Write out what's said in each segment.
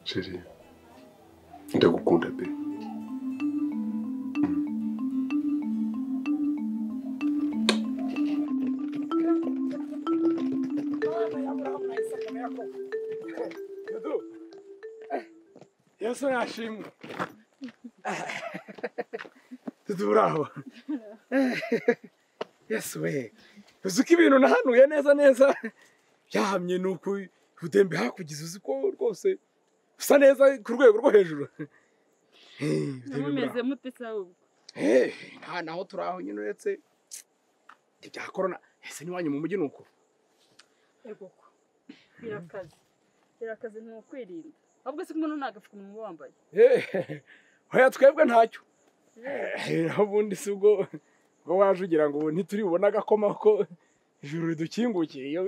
Chérie, ndagukunda pe. Yesu yashimwe. Tuduraho. Yesu we. Uzuka ibintu nahanuye neza. Byahamye nuko udembe hakugize uziko rwose usa neza ku rwego rwo hejuru. Mumeze mute sawo? Nta naho turaho nyine uretse ibya corona. Ese niwanyu mu mujyi nuko? Ego ko. Birakaze no kwirinda. Ahubwo se umuntu nagapfuka mu wambaye. Hoya twebwe ntacyo. Ubundi si ubwo waje ugira ngo ntituri bubona agakoma ko ijuru ridukingukiye yo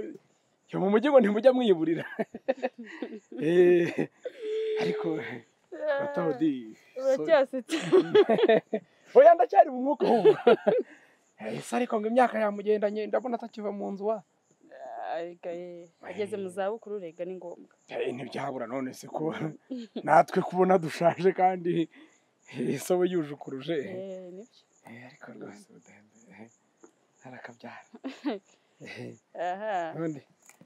mu mujyi ngo ntimujya mwiburira. Ariko batawudi uracyasetse. Hoya ndacyari mu mwuka hubwo. Ese ariko ngo imyaka yamugendanye ndabona atakiva mu nzu wa. Ageze mu zabukuru rega ni ngombwa. Ntibyabura none se ko natwe kubona dushaje kandi isobo yujukuruje. Nibyo. Ariko rwose udahembe. Harakabyara. None.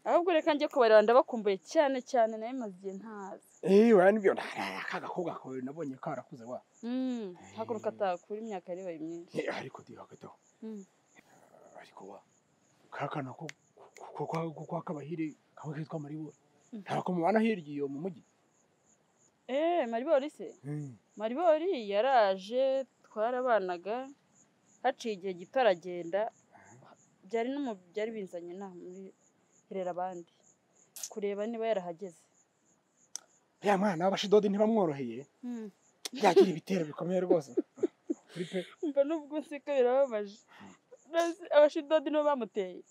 Ahubwo reka njye kubarira ndabakumbuye cyane naye maze igihe ntazi. Wa nibyo akagakobwa ko nabonye karakuze wa. Hakuruka atakura imyaka ari myinshi. Ariko di hagataho. Ariko wa kakana ko kabahire kawe kitwa Maribori. Ntako mubana hirya iyo mu mujyi. Maribori se? Maribori yaraje twarabanaga haciye igihe gitaragenda. Byari binzanye na muri herera abandi kureba niba yarahageze. Ya mwana abashidodi ntibamworoheye. Yagira ibitero bikomeye rwose. Umva nubwo nseka birababaje. Abashidodi no bamuteye.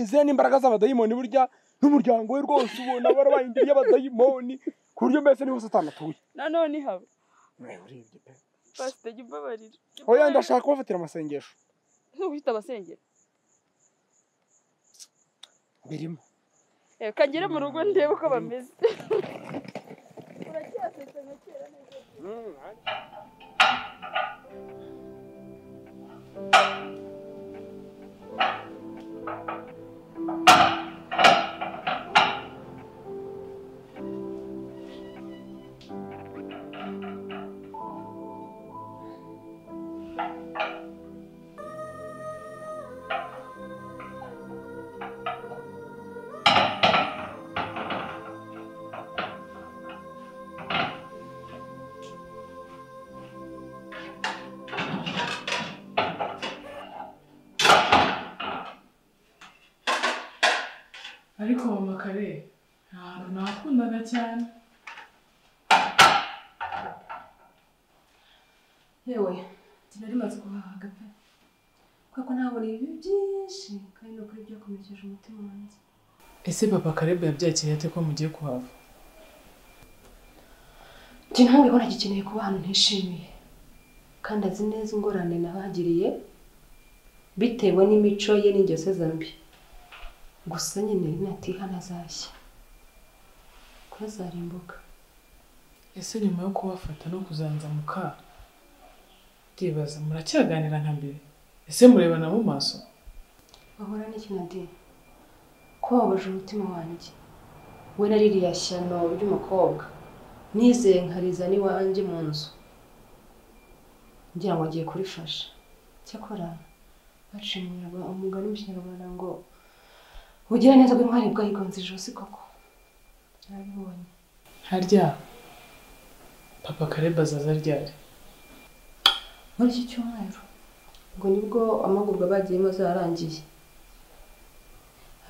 Zene imbaraga z'abadayimoni burya n'umuryango we rwose ubona barabayindiriye abadayimoni ku buryo mbese niho Satani atuye. Nanone haba. Urebye pe. Pastor Gibabarira. Oya ndashaka kubafatira amasengesho. Uhita abasengera. Birimo. Kagere mu rugo ndebe uko bameze. Uracyasetse nka kera neza. Ariko mama kare ntabwo nakundaga cyane. Yewe tinari maze kuhaga pe kuko ntabona ibi byinshi kandi no kuri byo komerekeje umutima wanjye. Ese papa Karebe yabyakiriye ate ko mugiye kuhava? Ntabwo ko nagikeneye kuba hano ntishimiye kandi azi neza ingorane nabagiriye bitewe n'imico ye n'ingeso zambi. Gusa nyine natihana azashya ko azarimbuka. Ese nyuma yo kubafata no kuzanzamuka ndibaza muracyaganira nka mbere? Ese murebana mu maso? Bahora n'ikinadi ko wabaje umutima wanjye we naririya shyano ry'umukobwa nizeye nkariza n'iwanjye mu nzu ngira ngo agiye kurifasha. Cyakora bacimira umugani mu Kinyarwanda ngo ugira neza bw'intwari bwayigonze ijosi koko. Arabibonye. Harya papa Karebe azaza ryari? Muri iki cyumweru ngo nibwo amahugurwa bagiyemo zarangiye.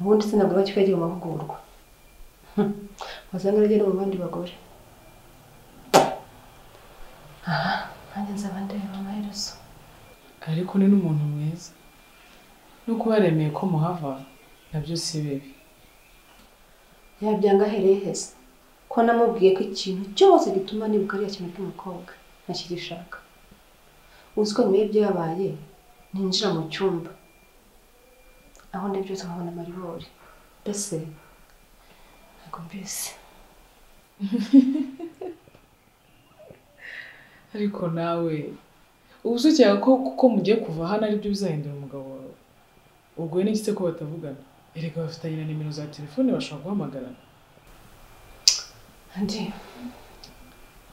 Ubundi sinabwo bakigiye mu mahugurwa. Wasanga rero mu bandi bagore. Kandi nzabandeba amaherezo. Ariko ni n'umuntu mwiza. No kubaremeye ko muhava nabyo si bibi. Yabyanga hereye hese ko namubwiye ko ikintu cyose gituma nibuka ari ikintu cy'umukobwa ntakigishaka. Uziko nyuma y'ibyo yabaye ninjira mu cyumba aho ndebye nkabona Maribori. Mbese ntabwo mbese ariko nawe ubuze cyane ko mugiye kuva hano ari byo bizahindura umugabo wawe. Ubwo n'iki se ko batavugana? Erega bafitanye na nimero za telefone bashobora guhamagarana. Andi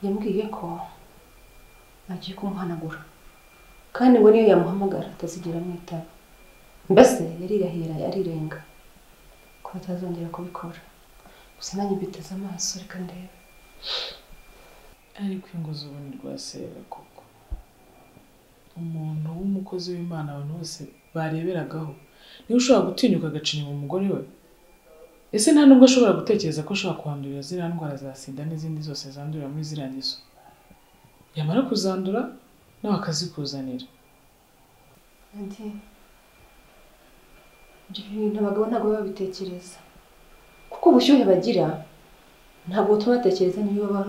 yambwiye ko agiye kumuhanagura kandi ngo niyo yamuhamagara atazigera amwitaba. Mbese yarirenga ko atazongera kubikora. Gusa nanjye mbiteze amaso reka ndebe. Ariko ingozo ubuni rwasera koko. Umuntu w'umukozi w'Imana abantu bose bareberagaho. Niba ushobora gutinyuka agacinya mu mugore we. Ese nta nubwo ashobora gutekereza ko ashobora kuhandurira ziriya ndwara za sida n'izindi zose zandurira muri ziriya ngeso. Yamara kuzandura nawe akazikuzanira. Andi ibyo bintu abagabo ntabwo babitekereza. Kuko ubushyuhe bagira ntabwo butuma batekereza niba baba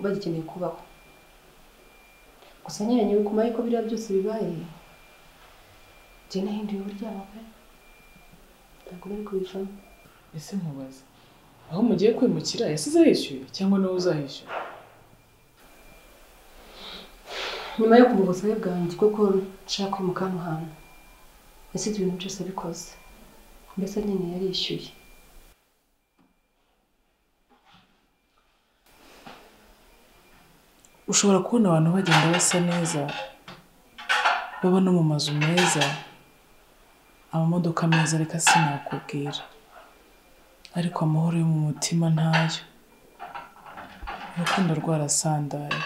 bagikeneye kubaho. Gusa nyine nyuma y'uko biriya byose bibaye njye nahinduye uburyamo pe. Ntabwo nari kubivamo. Ese nkubaza aho mugiye kwimukira yasize yishyuye cyangwa nawe uzahishyura? Nyuma yo kumva ubusabe bwanjye kuko nshaka kwimuka hano hantu ese ibintu byose bikoze mbese nyine yarishyuye. Ushobora kubona abantu bagenda basa neza baba no mu mazu meza amamodoka meza reka sinakubwira ariko amahoro yo mu mutima ntayo. Urukundo rwarasandaye.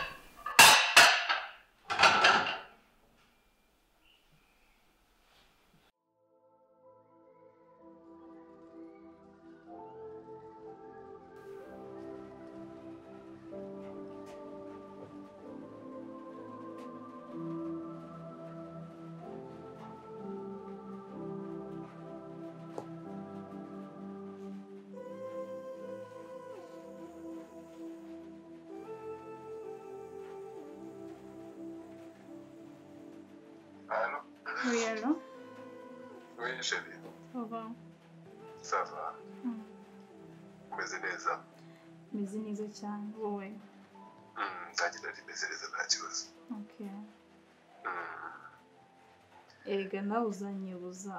Allô? Oui, allô? Oui, chérie. Ça va? Ça va? Umeze neza? Meze neza cyane wowe? Nanjye nari meze neza nta kibazo. Okay. Erega nawe uzanyibuza.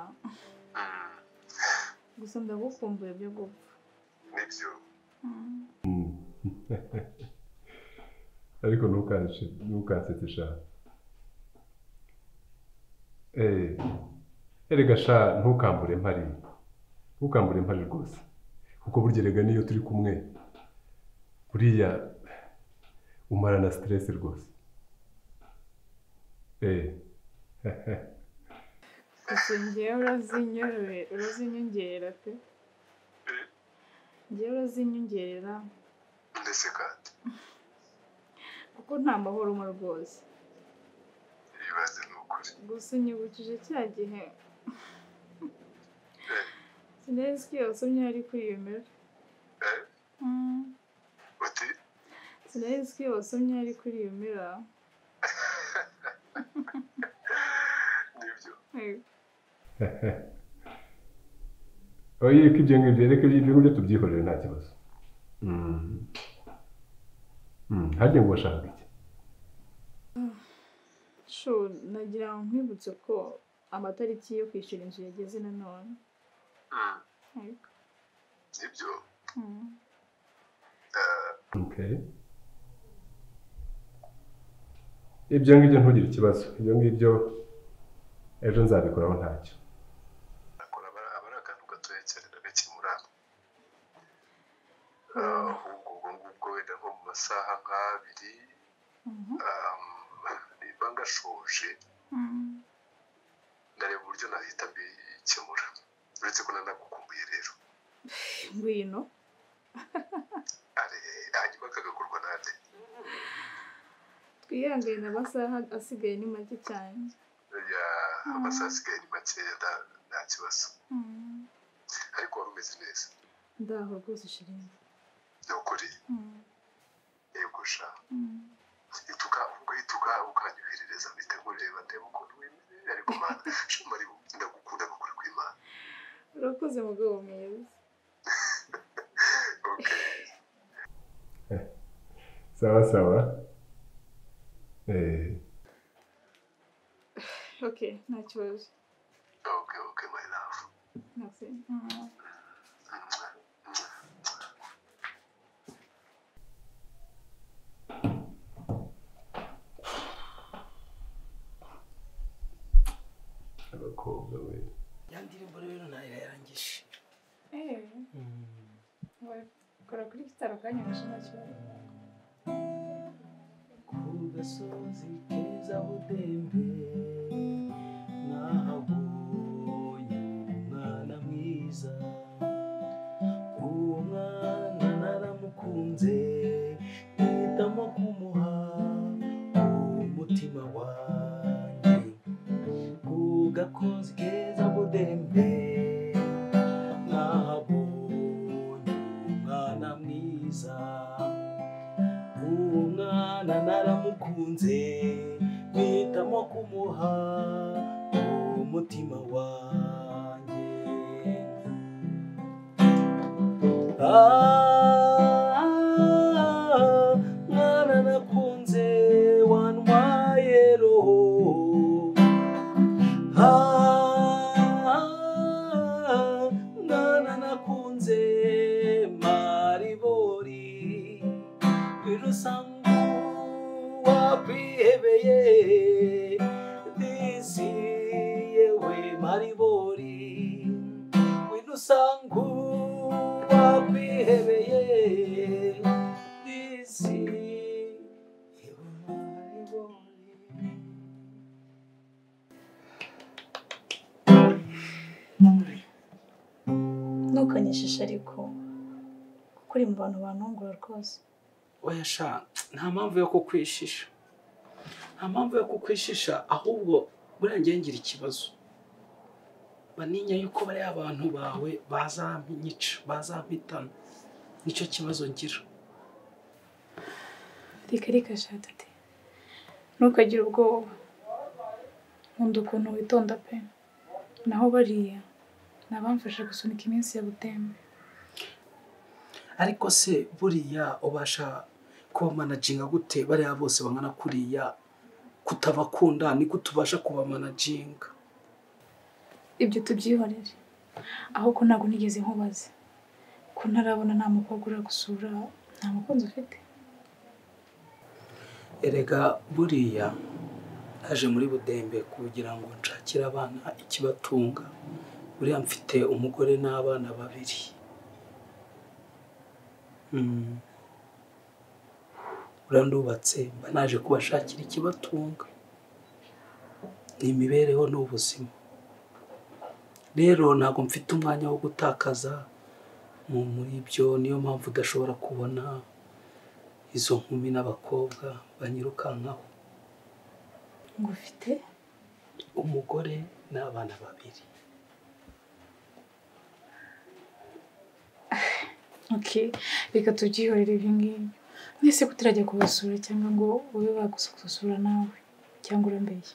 Gusa ndagukumbuye byo gupfa. Nibyo. Ariko ntukasetse sha. Erega sha ntukambure mpari. Ntukambure mpari rwose. Kuko burya erega niyo turi kumwe. Buriya umara na stress rwose. Gusa njyewe urazinyongerera pe. Njyewe urazinyongerera. Ndetse kandi. Kuko nta mahoro mo rwose. Ibibazo ni ukuri. Gusa unyibukije cya gihe. Sinzi ko wasomye ari kuri iyo mera. Uti? Sinzi ko wasomye ari kuri iyo mera. Nibyo. Oye ko ibyo ngibyo reka ibyo ngibyo tubyihorere nta kibazo. Harya ngo washaka iki? Nagira ngo nkwibutse ko amatariki yo kwishyura inzu yageze nanone. Nibyo. Okay. Ibyo ngibyo ntugire ikibazo. Ibyo ngibyo ejo nzabikoraho ntacyo. Akora abari akantu gatoya cyane ndagakemura. Ubwo wenda nko mu masaha nk'abiri niba ngashoje ndareba uburyo nahita mbikemura. Uretse ko nanagukumbuye rero. Ngwino. Hanyuma kagakorwa nande. Twihangane amasaha asigaye ni make cyane. Amasaha asigaye ni makeya nta kibazo. Ariko wari umeze neza. Ndaho rwose shirima. Ni ukuri. Yego sha. Ukanyuherereza mpita nkureba ndeba ukuntu wemeye ariko mana shumari ndagukunda bakuri kw'Imana. Urakoze mugabo mwiza. Sawa sawa. Okay, nta kibazo. Okay, my love. Merci. abakobwa we ya ndirimbo rero nayo yarangije. Kora kuri gitaro kanya nta kibazo. Ku gasozi keza budembe nahabonye umwana mwiza, uwo mwana naramukunze mpitamo kumuha umutima wanjye. Ku gasozi keza budembe nahabonye umwana mwiza, uwo mwana naramukunze mpitamo kumuha umutima wanjye. Mwana nakunze wantwaye roho, mwana nakunze maribori, birusangu wakwihebeye disi yewe maribori, birusangu wakwihebeye disi yewe maribori. Ntukanyishishe ariko kuko uri mu bantu bantungura rwose. Oya sha, nta mpamvu yo kukwishisha, nta mpamvu yo kukwishisha, ahubwo buriya ngiye ngira ikibazo. Baninya yuko bariya abantu bawe bazampica, bazampitana, nicyo kibazo ngira. Reka shatate, ntukagire ubwoba, nkunda ukuntu witonda pe. Naho bariya nabamfasha gusunika iminsi ya butembe. Ariko se buriya ubasha kuba managinga gute bariya bose bangana kuriya, kutabakunda niko tubasha kuba managinga? Ibyo tubyihorere, ahubwo ntabwo nigeze nkubaza ko ntarabona nta mukobwa uragusura, nta mukunzi ufite. Erega buriya naje muri budembe kugira ngo nshakire abana ikibatunga. Buriya mfite umugore n'abana babiri. Buriya ndubatse, mba naje kubashakira ikibatunga. Ni imibereho n'ubuzima. Rero ntabwo mfite umwanya wo gutakaza muri ibyo, niyo mpamvu udashobora kubona izo nkumi n'abakobwa banyirukankaho. Ngo ufite umugore n'abana babiri. Okay, reka tubyihorere ibyo ngibyo. Nese ko turajya kubasura cyangwa ngo ube bagusura nawe cyangwa urambeshye?